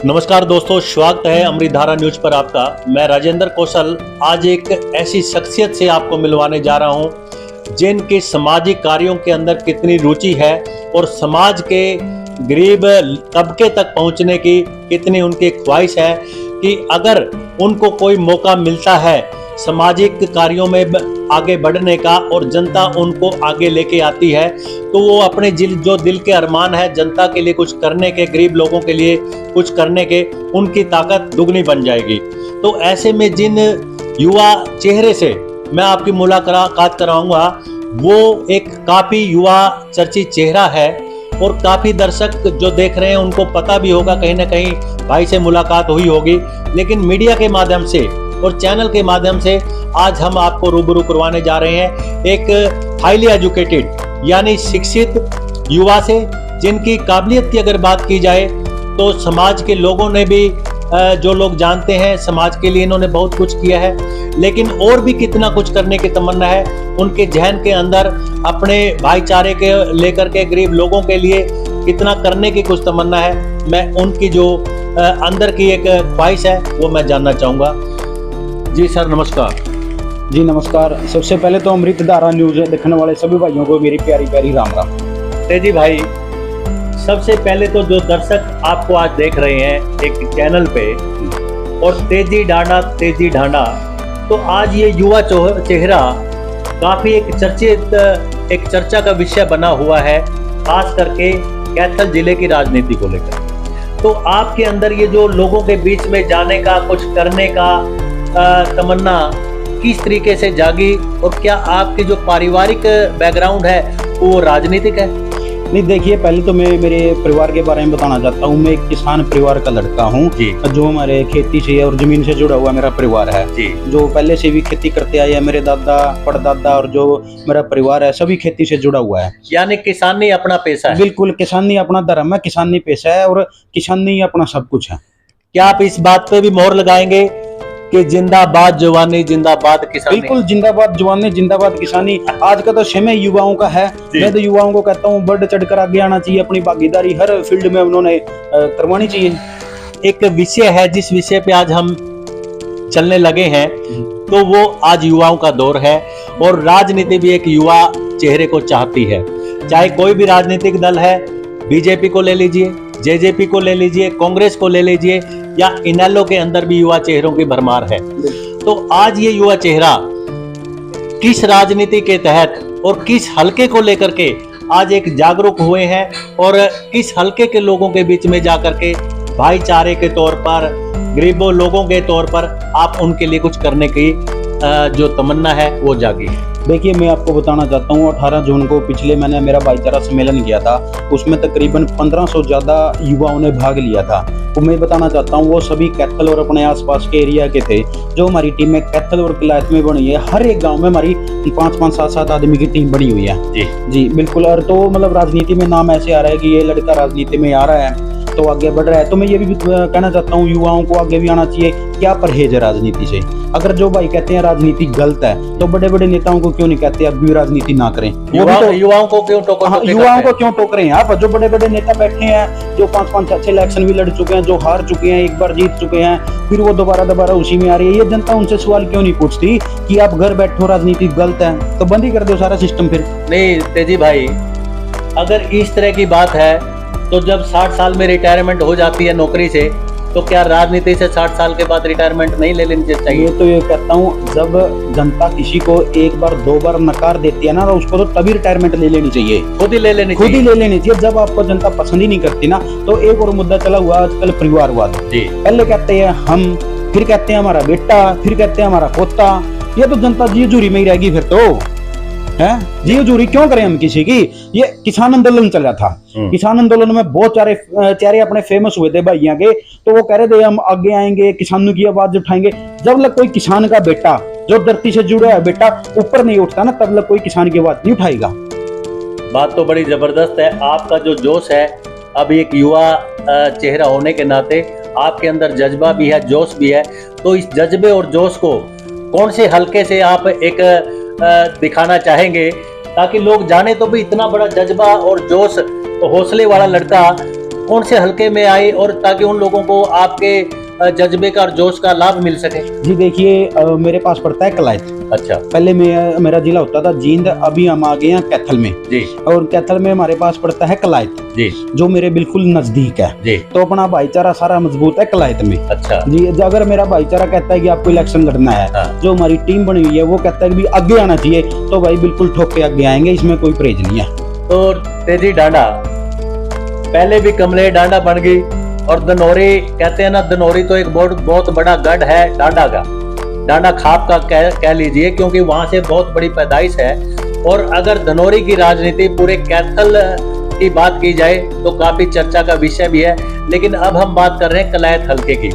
नमस्कार दोस्तों, स्वागत है अमृतधारा न्यूज पर आपका। मैं राजेंद्र कौशल आज एक ऐसी शख्सियत से आपको मिलवाने जा रहा हूं जिनके सामाजिक कार्यों के अंदर कितनी रुचि है और समाज के गरीब तबके तक पहुंचने की कितनी उनकी ख्वाहिश है कि अगर उनको कोई मौका मिलता है सामाजिक कार्यों में आगे बढ़ने का और जनता उनको आगे लेके आती है तो वो अपने जो दिल के अरमान है जनता के लिए कुछ करने के, गरीब लोगों के लिए कुछ करने के, उनकी ताकत दुगनी बन जाएगी। तो ऐसे में जिन युवा चेहरे से मैं आपकी मुलाकात कराऊंगा वो एक काफी युवा चर्चित चेहरा है और काफी दर्शक जो देख रहे हैं उनको पता भी होगा, कहीं ना कहीं भाई से मुलाकात हुई होगी, लेकिन मीडिया के माध्यम से और चैनल के माध्यम से आज हम आपको रूबरू करवाने जा रहे हैं एक हाईली एजुकेटेड यानी शिक्षित युवा से, जिनकी काबिलियत की अगर बात की जाए तो समाज के लोगों ने भी जो लोग जानते हैं समाज के लिए इन्होंने बहुत कुछ किया है, लेकिन और भी कितना कुछ करने की तमन्ना है उनके जहन के अंदर। अपने भाईचारे के लेकर के गरीब लोगों के लिए कितना करने की कुछ तमन्ना है, मैं उनकी जो अंदर की एक ख्वाहिश है वो मैं जानना चाहूँगा। जी सर नमस्कार। जी नमस्कार। सबसे पहले तो अमृतधारा न्यूज देखने वाले सभी भाइयों को मेरी प्यारी प्यारी राम राम। तेजी भाई, सबसे पहले तो जो दर्शक आपको आज देख रहे हैं एक चैनल पे और तेजी ढांडा, तो आज ये युवा चेहरा काफी एक चर्चा का विषय बना हुआ है, खास करके कैथल जिले की राजनीति को लेकर। तो आपके अंदर ये जो लोगों के बीच में जाने का, कुछ करने का तमन्ना किस तरीके से जागी और क्या आपके जो पारिवारिक बैकग्राउंड है वो राजनीतिक है? नहीं, देखिए पहले तो मैं मेरे परिवार के बारे में बताना चाहता हूँ। मैं एक किसान परिवार का लड़का हूँ जो हमारे खेती से और जमीन से जुड़ा हुआ मेरा परिवार है, जो पहले से भी खेती करते आए हैं। मेरे दादा परदादा और जो मेरा परिवार है सभी खेती से जुड़ा हुआ है। यानी किसानी अपना पेशा है? बिल्कुल, किसानी अपना धर्म है, किसानी पेशा है और किसानी अपना सब कुछ है। क्या आप इस बात पे भी मोहर लगाएंगे कि जिंदाबाद जवानी जिंदाबाद किसानी? बिल्कुल, जिंदाबाद जवानी जिंदाबाद किसानी। आज का तो समय युवाओं का है। मैं तो युवाओं को कहता हूँ बढ़ चढ़कर आगे आना चाहिए, अपनी भागीदारी हर फील्ड में उन्होंने करवानी चाहिए। एक विषय है जिस विषय पे आज हम चलने लगे हैं तो वो आज युवाओं का दौर है और राजनीति भी एक युवा चेहरे को चाहती है। चाहे कोई भी राजनीतिक दल है, बीजेपी को ले लीजिए, जेजेपी को ले लीजिए, कांग्रेस को ले लीजिए या इनेलो के अंदर भी युवा चेहरों की भरमार है। तो आज ये युवा चेहरा किस राजनीति के तहत और किस हलके को लेकर के आज एक जागरूक हुए हैं और किस हलके के लोगों के बीच में जाकर के भाईचारे के तौर पर, गरीबों लोगों के तौर पर आप उनके लिए कुछ करने की जो तमन्ना है वो जागी है? देखिए, मैं आपको बताना चाहता हूँ 18 जून को पिछले मैंने मेरा भाईचारा सम्मेलन किया था, उसमें तकरीबन 1500 ज्यादा युवाओं ने भाग लिया था। तो मैं बताना चाहता हूँ वो सभी कैथल और अपने आसपास के एरिया के थे। जो हमारी टीम में कैथल और किलायत में बनी है, हर एक गांव में हमारी 5-5, 7-7 आदमी की टीम बनी हुई है। जी बिल्कुल। और तो मतलब राजनीति में नाम ऐसे आ रहा है कि ये लड़का राजनीति में आ रहा है तो आगे बढ़ रहा है। तो मैं ये भी कहना चाहता हूँ युवाओं को आगे भी आना चाहिए। क्या परहेज है राजनीति से? अगर जो भाई कहते हैं राजनीति गलत है तो बड़े बड़े नेताओं को क्यों नहीं कहते अब भी राजनीति ना करें? युवाओं को क्यों टोक रहे हैं आप? जो बड़े बड़े नेता बैठे हैं, जो 5-5, 6 इलेक्शन भी लड़ चुके हैं, जो हार चुके हैं, एक बार जीत चुके हैं, फिर वो दोबारा उसी में आ रही है। ये जनता उनसे सवाल क्यों नहीं पूछती कि आप घर बैठो राजनीति गलत है तो बंद ही कर दो सारा सिस्टम? फिर नहीं तेजी भाई, अगर इस तरह की बात है तो जब 60 साल में रिटायरमेंट हो जाती है नौकरी से तो क्या राजनीति से 60 साल के बाद रिटायरमेंट नहीं ले लेनी चाहिए? तो ये कहता हूँ जब जनता किसी को एक बार 2 बार नकार देती है ना तो उसको तो तभी रिटायरमेंट ले लेनी चाहिए, खुद ही ले लेनी चाहिए। जब आपको जनता पसंद ही नहीं करती ना तो एक और मुद्दा चला हुआ आजकल परिवारवाद। पहले कहते हैं हम, फिर कहते हैं हमारा बेटा, फिर कहते हैं हमारा पोता। ये तो जनता जी हजूरी में ही रहेगी फिर तो है। जी हजूरी क्यों करें हम किसी की? ये किसान आंदोलन चल रहा था, किसान आंदोलन में बहुत चेहरे अपने फेमस हुए थे भाइयों के, तो वो कह रहे थे हम आगे आएंगे, किसानों की आवाज उठाएंगे। जब लग कोई किसान का बेटा जो धरती से जुड़ा है बेटा ऊपर नहीं उठता ना तब लग कोई किसान की आवाज नहीं उठाएगा। बात तो बड़ी जबरदस्त है। आपका जो जोश है, अभी एक युवा चेहरा होने के नाते आपके अंदर जज्बा भी है, जोश भी है, तो इस जज्बे और जोश को कौन से हलके से आप एक दिखाना चाहेंगे ताकि लोग जाने तो भी इतना बड़ा जज्बा और जोश, हौसले वाला लड़का कौन से हलके में आए, और ताकि उन लोगों को आपके जज्बे का और जोश का लाभ मिल सके? जी देखिए, मेरे पास पड़ता है कलायत। अच्छा पहले मेरा जिला होता था जींद, अभी हम आ गए हैं कैथल में जी। और कैथल में हमारे पास पड़ता है कलायत जी जो मेरे बिल्कुल नजदीक है जी। तो अपना भाईचारा सारा मजबूत है कलायत में। अच्छा जी, अगर मेरा भाईचारा कहता है कि आपको इलेक्शन लड़ना है, हाँ। जो हमारी टीम बनी हुई है वो कहता है कि भी आगे आना चाहिए, तो भाई बिल्कुल ठोक के आगे आएंगे, इसमें कोई परहेज नहीं है। तो तेजी डांडा पहले भी कमले डांडा बन गई, और धनौरी कहते हैं ना, धनौरी तो एक बहुत बड़ा गढ़ है डांडा का, डांडा खाप का कह लीजिए, क्योंकि वहां से बहुत बड़ी पैदाइश है। और अगर धनौरी की राजनीति पूरे कैथल की बात की जाए तो काफी चर्चा का विषय भी है, लेकिन अब हम बात कर रहे हैं कलायत हल्के की।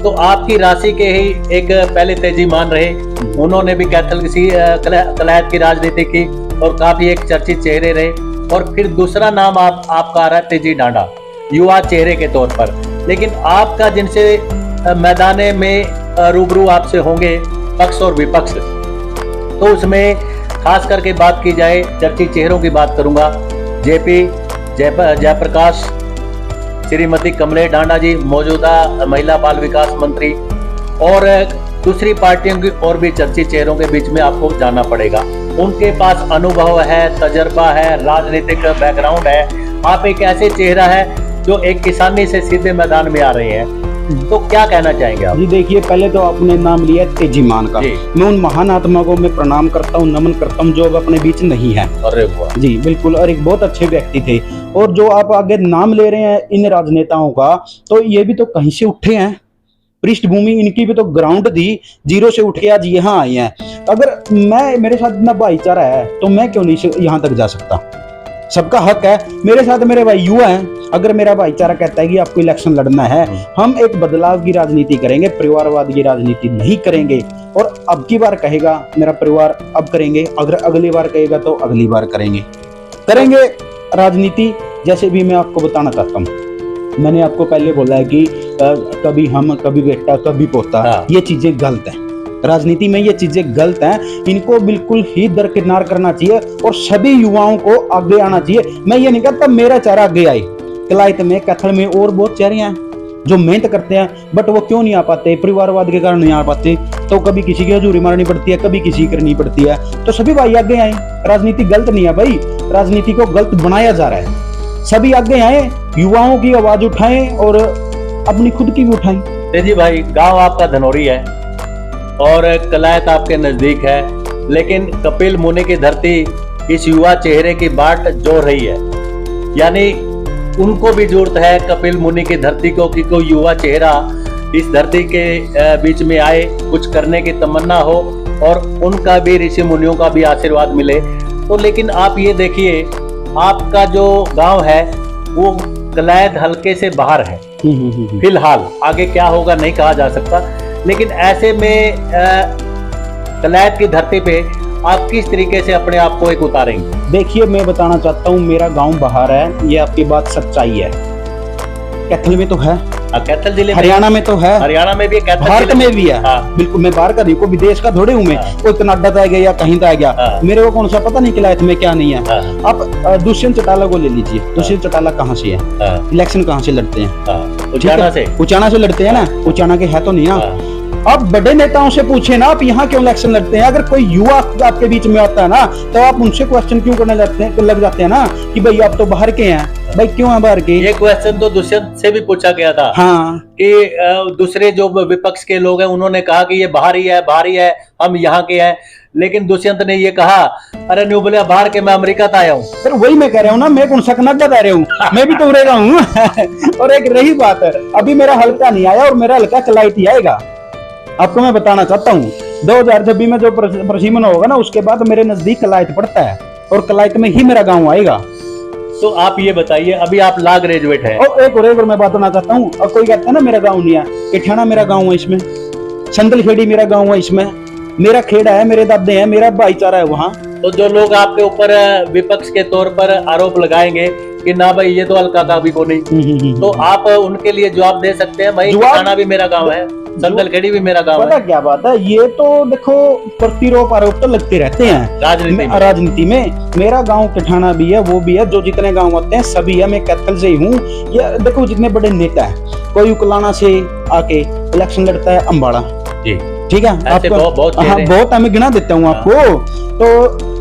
तो आपकी राशि के ही एक पहले तेजी मान रहे, उन्होंने भी कैथल की कलायत की राजनीति की और काफी एक चर्चित चेहरे रहे। और फिर दूसरा नाम आपका आ रहा है तेजी डांडा, युवा चेहरे के तौर पर। लेकिन आपका जिनसे मैदाने में रूबरू आपसे होंगे पक्ष और विपक्ष, तो उसमें खास करके बात की जाए, चर्चित चेहरों की बात करूंगा, जेपी जयप्रकाश, श्रीमती कमले डांडा जी, मौजूदा महिला बाल विकास मंत्री, और दूसरी पार्टियों की और भी चर्चित चेहरों के बीच में आपको जाना पड़ेगा। उनके पास अनुभव है, तजर्बा है, राजनीतिक बैकग्राउंड है। आप एक ऐसे चेहरा है जो एक किसानी से सीधे मैदान में आ रहे हैं, तो क्या कहना चाहेंगे आप? जी देखिए, पहले तो आपने नाम लिया तेजी मान का, मैं उन महान आत्मा को मैं प्रणाम करता हूँ, नमन करता हूँ जो अब अपने बीच नहीं है। अरे वाह जी बिल्कुल, और एक बहुत अच्छे व्यक्ति थे। और जो आप आगे नाम ले रहे हैं इन राजनेताओं का, तो ये भी तो कहीं से उठे हैं, पृष्ठभूमि इनकी भी तो ग्राउंड थी, जीरो से उठ के आज यहाँ आए हैं। अगर मेरे साथ इतना भाईचारा है तो मैं क्यों नहीं यहाँ तक जा सकता? सबका हक है, मेरे साथ मेरे भाई युवा हैं। अगर मेरा भाईचारा कहता है कि आपको इलेक्शन लड़ना है, हम एक बदलाव की राजनीति करेंगे, परिवारवाद की राजनीति नहीं करेंगे। और अब की बार कहेगा मेरा परिवार अब करेंगे, अगर अगली बार कहेगा तो अगली बार करेंगे राजनीति। जैसे भी मैं आपको बताना चाहता हूँ, मैंने आपको पहले बोला है कि कभी हम, कभी बेटा, कभी पोता, हाँ। ये चीजें गलत हैं। राजनीति में ये चीजें गलत हैं, इनको बिल्कुल ही दरकिनार करना चाहिए और सभी युवाओं को आगे आना चाहिए। मैं ये नहीं कहता मेरा चेहरा आगे आए, कलायत में, कैथल में और बहुत चेहरे हैं जो मेहनत करते हैं, बट वो क्यों नहीं आ पाते? परिवारवाद के कारण नहीं आ पाते। तो कभी किसी की हजूरी मारनी पड़ती है, कभी किसी की करनी पड़ती है। तो सभी भाई आगे आए, राजनीति गलत नहीं है भाई, राजनीति को गलत बनाया जा रहा है। सभी आगे आए, युवाओं की आवाज उठाएं और अपनी खुद की भी उठाएं। तेजी भाई, गांव आपका धनौरी है और कलायत आपके नजदीक है, लेकिन कपिल मुनि की धरती इस युवा चेहरे की बाट जोड़ रही है। यानी उनको भी जरूरत है कपिल मुनि की धरती को कि कोई युवा चेहरा इस धरती के बीच में आए, कुछ करने की तमन्ना हो और उनका भी, ऋषि मुनियों का भी आशीर्वाद मिले। तो लेकिन आप ये देखिए, आपका जो गांव है वो कलायत हल्के से बाहर है फिलहाल, आगे क्या होगा नहीं कहा जा सकता। लेकिन ऐसे में कलायत की धरती पे आप किस तरीके से अपने आप को एक उतारेंगे? देखिए, मैं बताना चाहता हूँ, मेरा गांव बाहर है, ये आपकी बात सच्चाई है। कैथल में तो है, कैथल जिले में, हरियाणा में तो है, हरियाणा में भी, भारत में भी है। हाँ। बिल्कुल, मैं बाहर का नहीं, कोई विदेश का थोड़े हूँ मैं, कोई कनाडा का गया या कहीं का गया, हाँ। मेरे को कौन सा पता नहीं कलायत में क्या नहीं है। हाँ। आप दुष्यंत चौटाला को ले लीजिए, दुष्यंत चौटाला कहाँ से है, इलेक्शन कहाँ से लड़ते हैं? उचाना से, उचाना से लड़ते हैं ना, उचाना के है तो नहीं ना। आप बड़े नेताओं से पूछे ना, आप यहाँ क्यों इलेक्शन लड़ते हैं? अगर कोई युवा आपके बीच में आता है ना, तो आप उनसे क्वेश्चन क्यों करने लग जाते हैं ना कि भाई आप तो बाहर के हैं, भाई क्यों है बाहर के? ये क्वेश्चन तो दुष्यंत से भी पूछा गया था। हाँ, कि दूसरे जो विपक्ष के लोग हैं उन्होंने कहा कि ये बाहर ही है, हम यहाँ के हैं। लेकिन दुष्यंत ने ये कहा, अरे न्यू बोले बाहर के, मैं अमेरिका से आया हूँ। सर वही मैं कह रहा हूँ ना, मैं कौन सा कनाडा जा रहा हूँ, मैं भी तो उड़ेगा हूँ। और एक रही बात है, अभी मेरा हल्का नहीं आया और मेरा हल्का कलायत ही आएगा। आपको मैं बताना चाहता हूँ, 2026 में जो प्रसीमन होगा ना, उसके बाद मेरे नजदीक कलायत पड़ता है और कलायत में ही मेरा गांव आएगा। तो आप ये बताइए, अभी आप लॉ ग्रेजुएट हैं। और एक और मैं बात करना चाहता हूँ, अब कोई कहता है ना मेरा गांव नहीं है, किठाना मेरा गांव है, इसमें संदलखेड़ी मेरा गांव है, इसमें मेरा खेड़ा है, मेरे दादे हैं, मेरा भाईचारा है वहाँ। तो जो लोग आपके ऊपर विपक्ष के तौर पर आरोप लगाएंगे कि ना भाई ये तो हल्का का भी को नहीं, तो आप उनके लिए जवाब दे सकते हैं भाई किसाना भी मेरा गांव है, संदलखेड़ी भी मेरा गांव पता है। क्या बात है, ये तो देखो प्रतिरोप आरोप तो लगते रहते हैं राजनीति में। मेरा गांव किठाना भी है, वो भी है, जो जितने गांव आते हैं सभी है। मैं कैथल से ही हूँ। ये देखो जितने बड़े नेता है, कोई उकलाना से आके इलेक्शन लड़ता है अम्बाड़ा, ठीक है, आपको बहुत मैं गिना देता हूँ आपको। तो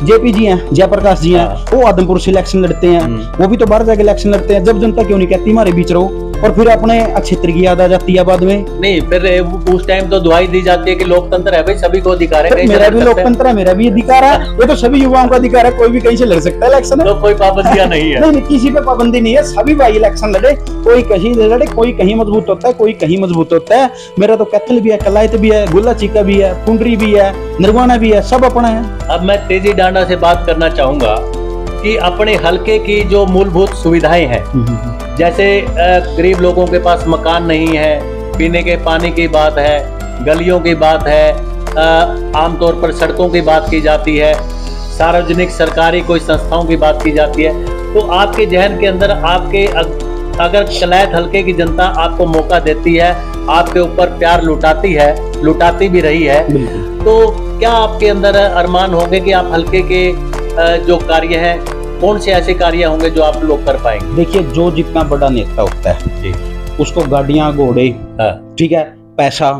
जेपी जी हैं, जयप्रकाश जी हैं, वो आदमपुर से इलेक्शन लड़ते हैं, वो भी तो बाहर जाके इलेक्शन लड़ते हैं। जब जनता क्यों नहीं कहती हमारे बीच रहो, और फिर अपने क्षेत्र की याद आ जाती है बाद में। नहीं, फिर उस टाइम तो दुहाई दी जाती है कि लोकतंत्र है भाई, सभी को अधिकार है। मेरा भी लोकतंत्र है, मेरा भी अधिकार है, ये तो सभी युवाओं का अधिकार है, कोई भी कहीं से लड़ सकता है इलेक्शन। तो कोई पाबंदियां नहीं है। नहीं, किसी पे पाबंदी नहीं है, सभी भाई इलेक्शन लड़े, कोई कहीं लड़े, कोई कहीं मजबूत होता है, कोई कहीं मजबूत होता है। मेरा तो कैथल भी है, कलायत भी है, गुल्ला चीका भी है, पुंडरी भी है, निर्वाणा भी है, सब अपना है। अब मैं तेजी डांडा से बात करना चाहूंगा कि अपने हलके की जो मूलभूत सुविधाएं हैं, जैसे गरीब लोगों के पास मकान नहीं है, पीने के पानी की बात है, गलियों की बात है, आमतौर पर सड़कों की बात की जाती है, सार्वजनिक सरकारी कोई संस्थाओं की बात की जाती है, तो आपके जहन के अंदर आपके अगर कलायत हलके की जनता आपको मौका देती है, आपके ऊपर प्यार लुटाती भी रही है, तो क्या आपके अंदर अरमान होंगे कि आप हलके के जो कार्य हैं, कौन से ऐसे कार्य होंगे जो आप लोग कर पाएंगे? देखिए, जो जितना बड़ा नेता होता है उसको गाड़ियां घोड़े, ठीक है, पैसा,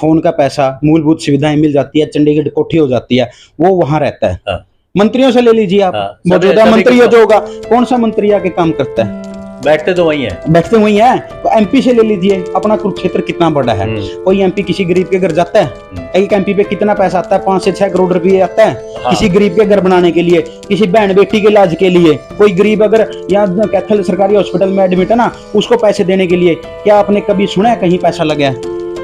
फोन का पैसा, मूलभूत सुविधाएं मिल जाती है, चंडीगढ़ कोठी हो जाती है, वो वहां रहता है। मंत्रियों से ले लीजिए आप, मौजूदा मंत्री जो होगा, कौन सा मंत्री आके काम करता है? बैठते तो वही हैं। बैठते वही हैं। तो एमपी से ले लीजिए, अपना कुरुक्षेत्र कितना बड़ा है, कोई एमपी किसी गरीब के घर जाता है? एक एमपी पे कितना पैसा आता है? 5 से 6 करोड़ रुपए आता है किसी गरीब के घर बनाने के लिए, किसी बहन बेटी के इलाज के लिए। कोई गरीब अगर यहाँ कैथल सरकारी हॉस्पिटल में एडमिट है ना, उसको पैसे देने के लिए क्या आपने कभी सुना है कहीं पैसा लगा?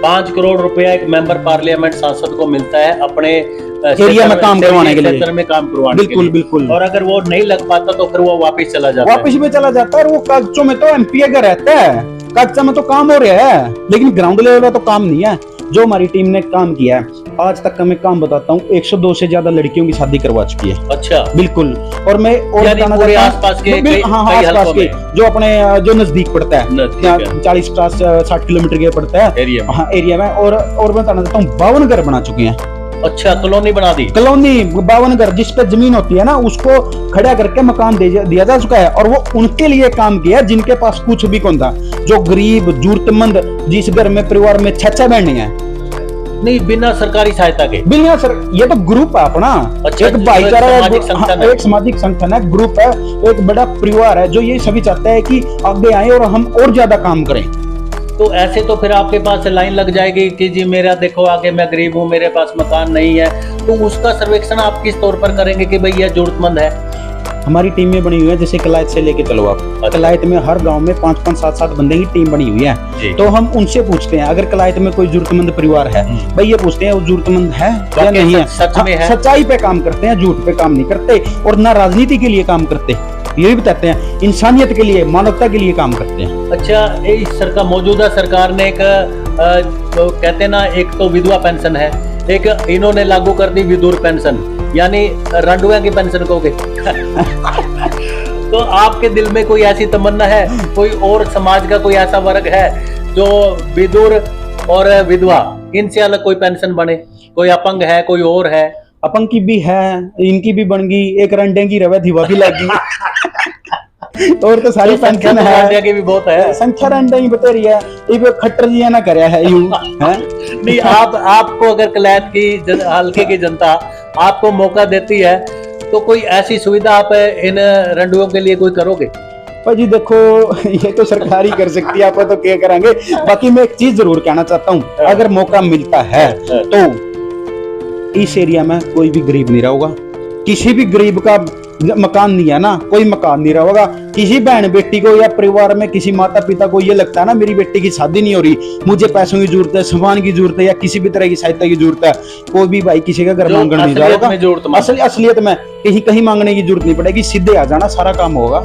5 करोड़ रुपया एक मेंबर पार्लियामेंट सांसद को मिलता है अपने एरिया में काम करवाने के लिए, क्षेत्र में काम करवाने के लिए। बिल्कुल बिल्कुल। और अगर वो नहीं लग पाता तो फिर वो वापस चला जाता है। वापस में चला जाता है। और वो कागजों में तो एमपी का रहता है, कागजों में तो काम हो रहा है, लेकिन ग्राउंड लेवल पे तो काम नहीं है। जो हमारी टीम ने काम किया है आज तक का, मैं काम बताता हूँ, 102 से ज्यादा लड़कियों की शादी करवा चुकी है। अच्छा, बिल्कुल। और मैं और बताना चाहता हूँ, आसपास के जो अपने जो नजदीक पड़ता है, 40-60 किलोमीटर के पड़ता है एरिया में। और बताना चाहता हूँ 52 घर बना चुके हैं। अच्छा, कॉलोनी बना दी। कॉलोनी 52 घर, जिस पे जमीन होती है ना उसको खड़ा करके मकान दिया जा चुका है। और वो उनके लिए काम किया जिनके पास कुछ भी कौन था, जो गरीब जरूरतमंद, जिस घर में परिवार में 6 बहनें हैं, नहीं बिना सरकारी सहायता के, बिना सर, ये तो ग्रुप है अपना। अच्छा, एक भाईचारा, एक सामाजिक संगठन है, ग्रुप है, एक बड़ा परिवार है जो ये सभी चाहता है कि आगे आए और हम और ज्यादा काम करें। तो ऐसे तो फिर आपके पास लाइन लग जाएगी कि जी मेरा देखो आगे मैं गरीब हूँ, मेरे पास मकान नहीं है, तो उसका सर्वेक्षण आप किस तौर पर करेंगे कि भाई यह जरूरतमंद है? हमारी टीम में बनी हुई है, जैसे कलायत से लेके चलो आप, कलायत में हर गांव में 5-5, 7-7 बंदे की टीम बनी हुई है। तो हम उनसे पूछते हैं, अगर कलायत में कोई जरूरतमंद परिवार है, भाई ये पूछते हैं वो जरूरतमंद है या नहीं है। सच में है? सच्चाई पे काम करते हैं, झूठ पे काम नहीं करते, और ना राजनीति के लिए काम करते, ये भी बताते हैं, इंसानियत के लिए, मानवता के लिए काम करते हैं। अच्छा, इस मौजूदा सरकार ने एक तो कहते हैं ना, एक तो विधवा पेंशन है, एक इन्होंने लागू कर दी विधुर पेंशन, यानी रंडुआ की पेंशन कहोगे। तो आपके दिल में कोई ऐसी तमन्ना है, कोई और समाज का कोई ऐसा वर्ग है जो विधुर और विधवा इनसे अलग कोई पेंशन बने? कोई अपंग है, कोई और है? अपंग की भी है, इनकी भी बन गई, एक रंडे की रवे धीवा भी लगी। और तो सारी पेंशन है, रंडे की भी बहुत है, संख्या रंडे ही बता रही है। ये खट्टर जी ना करे है यूं है। नहीं, आपको अगर कलायत की हल्के की जनता आपको मौका देती है तो कोई ऐसी सुविधा आप इन रंडुओं के लिए कोई करोगे? भाई देखो, ये तो सरकार ही कर सकती है, आप तो क्या करेंगे। बाकी मैं एक चीज जरूर कहना चाहता हूँ, अगर मौका मिलता है तो इस एरिया में कोई भी गरीब नहीं रहेगा। किसी भी गरीब का मकान नहीं है ना, कोई मकान नहीं रहेगा। किसी बहन बेटी को या परिवार में किसी माता पिता को ये लगता है ना मेरी बेटी की शादी नहीं हो रही, मुझे पैसों की जरूरत है, सामान की जरूरत है, या किसी भी तरह की सहायता की जरूरत है, कोई भी भाई किसी का घर मांगने नहीं जाएगा। असलियत में कहीं मांगने की जरूरत नहीं पड़ेगी, सीधे आ जाना, सारा काम होगा।